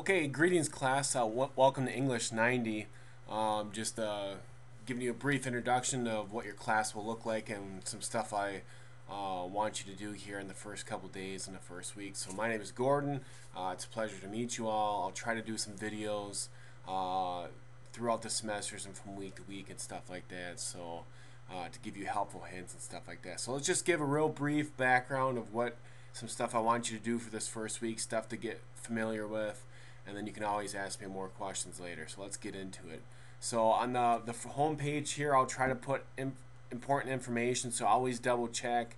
Okay, greetings class. Welcome to English 90. Just giving you a brief introduction of what your class will look like and some stuff I want you to do here in the first couple days in the first week. So my name is Gordon. It's a pleasure to meet you all. I'll try to do some videos throughout the semesters and from week to week and stuff like that. So to give you helpful hints and stuff like that. So let's just give a real brief background of what some stuff I want you to do for this first week, stuff to get familiar with, and then you can always ask me more questions later. So let's get into it. So on the home page here, I'll try to put important information, so always double check.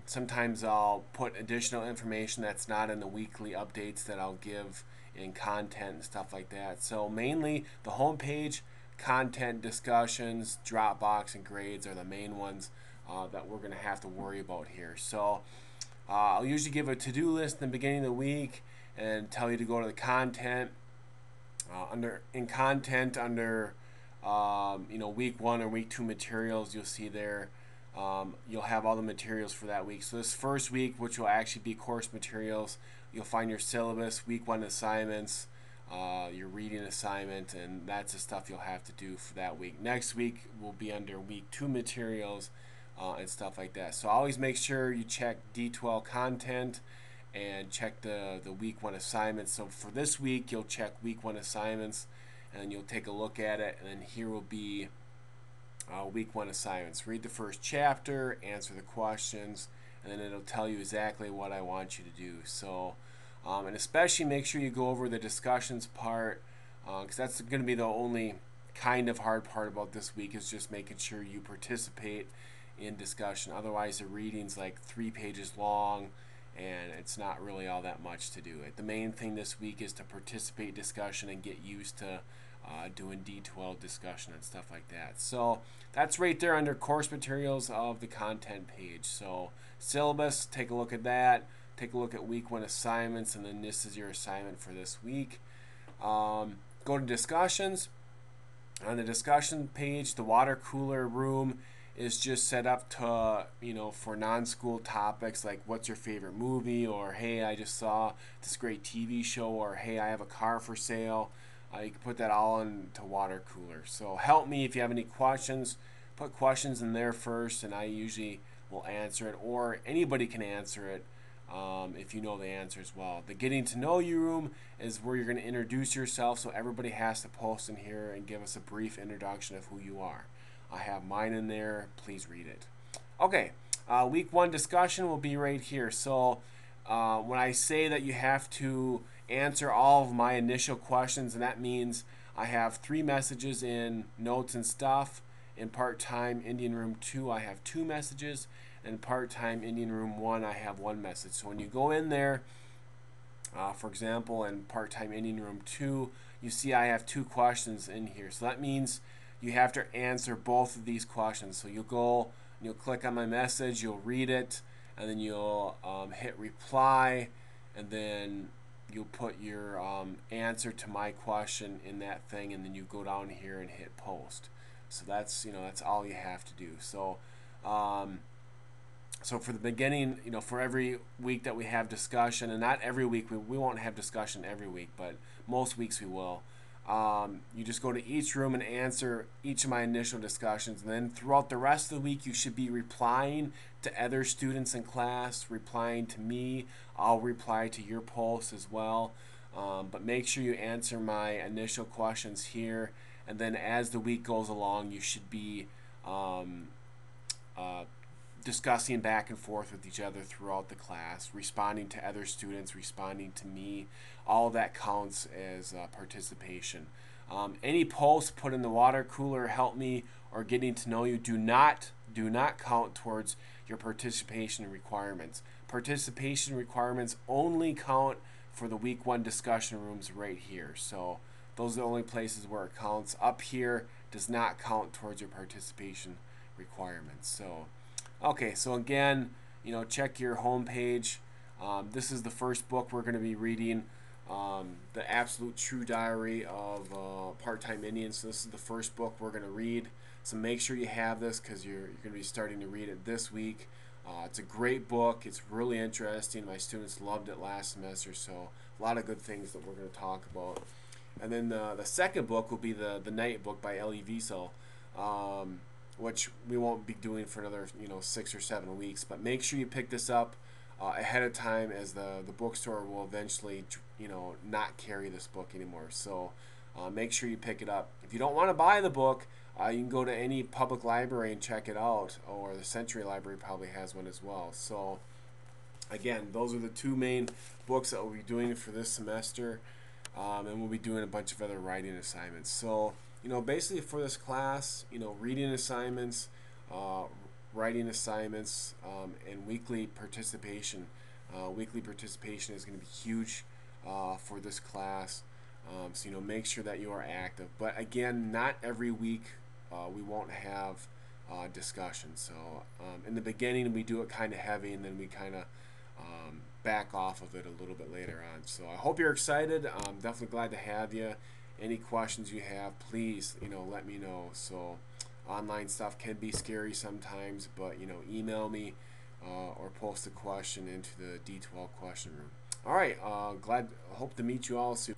Sometimes I'll put additional information that's not in the weekly updates that I'll give in content and stuff like that. So mainly the home page, content, discussions, Dropbox, and grades are the main ones that we're going to have to worry about here. So I'll usually give a to-do list in the beginning of the week and tell you to go to the content. Under week 1 or week 2 materials, you'll see there you'll have all the materials for that week. So this first week, which will actually be course materials, you'll find your syllabus, week 1 assignments, your reading assignment, and that's the stuff you'll have to do for that week. Next week will be under week 2 materials and stuff like that. So always make sure you check D12 content and check the week 1 assignments. So for this week, you'll check week 1 assignments and you'll take a look at it, and then here will be week 1 assignments. Read the first chapter, answer the questions, and then it'll tell you exactly what I want you to do. So and especially make sure you go over the discussions part, because that's going to be the only kind of hard part about this week, is just making sure you participate in discussion. Otherwise the reading's like 3 pages long and it's not really all that much to do it. The main thing this week is to participate in discussion and get used to doing D12 discussion and stuff like that. So that's right there under course materials of the content page. So syllabus, take a look at that. Take a look at week 1 assignments, and then this is your assignment for this week. Go to discussions. On the discussion page, the water cooler room is just set up to, for non-school topics like what's your favorite movie, or hey, I just saw this great TV show, or hey, I have a car for sale. You can put that all into water cooler. So help me if you have any questions. Put questions in there first, and I usually will answer it, or anybody can answer it if you know the answer as well. The getting to know you room is where you're going to introduce yourself, so everybody has to post in here and give us a brief introduction of who you are. I have mine in there. Please read it. Okay, week 1 discussion will be right here. So when I say that you have to answer all of my initial questions, and that means I have 3 messages in notes and stuff. In part-time Indian room 2, I have 2 messages. And part-time Indian room 1, I have 1 message. So when you go in there, for example, in part-time Indian room 2, you see I have 2 questions in here. So that means you have to answer both of these questions. So you'll go, you'll click on my message, you'll read it, and then you'll hit reply, and then you'll put your answer to my question in that thing, and then you go down here and hit post. So that's that's all you have to do. So so for the beginning, for every week that we have discussion, and not every week, we won't have discussion every week, but most weeks we will. You just go to each room and answer each of my initial discussions, and then throughout the rest of the week you should be replying to other students in class, replying to me. I'll reply to your posts as well, but make sure you answer my initial questions here, and then as the week goes along you should be discussing back and forth with each other throughout the class, responding to other students, responding to me. All of that counts as participation. Any posts put in the water cooler, help me, or getting to know you do not count towards your participation requirements. Participation requirements only count for the week 1 discussion rooms right here. So those are the only places where it counts. Up here does not count towards your participation requirements. So okay, so again, check your home page. This is the first book we're going to be reading, The Absolute True Diary of Part-Time Indians. So this is the first book we're going to read. So make sure you have this, because you're going to be starting to read it this week. It's a great book. It's really interesting. My students loved it last semester, so a lot of good things that we're going to talk about. And then the second book will be the Night book by Elie Wiesel, which we won't be doing for another 6 or 7 weeks. But make sure you pick this up ahead of time, as the bookstore will eventually not carry this book anymore. So make sure you pick it up. If you don't want to buy the book, you can go to any public library and check it out, or the Century Library probably has one as well. So again, those are the two main books that we'll be doing for this semester, and we'll be doing a bunch of other writing assignments. So basically for this class, reading assignments, writing assignments, and weekly participation. Weekly participation is going to be huge for this class. So make sure that you are active. But again, not every week we won't have discussion. So in the beginning we do it kind of heavy, and then we kind of back off of it a little bit later on. So I hope you're excited. I'm definitely glad to have you. Any questions you have, please let me know. So online stuff can be scary sometimes, but email me or post a question into the D12 question room. All right, hope to meet you all soon.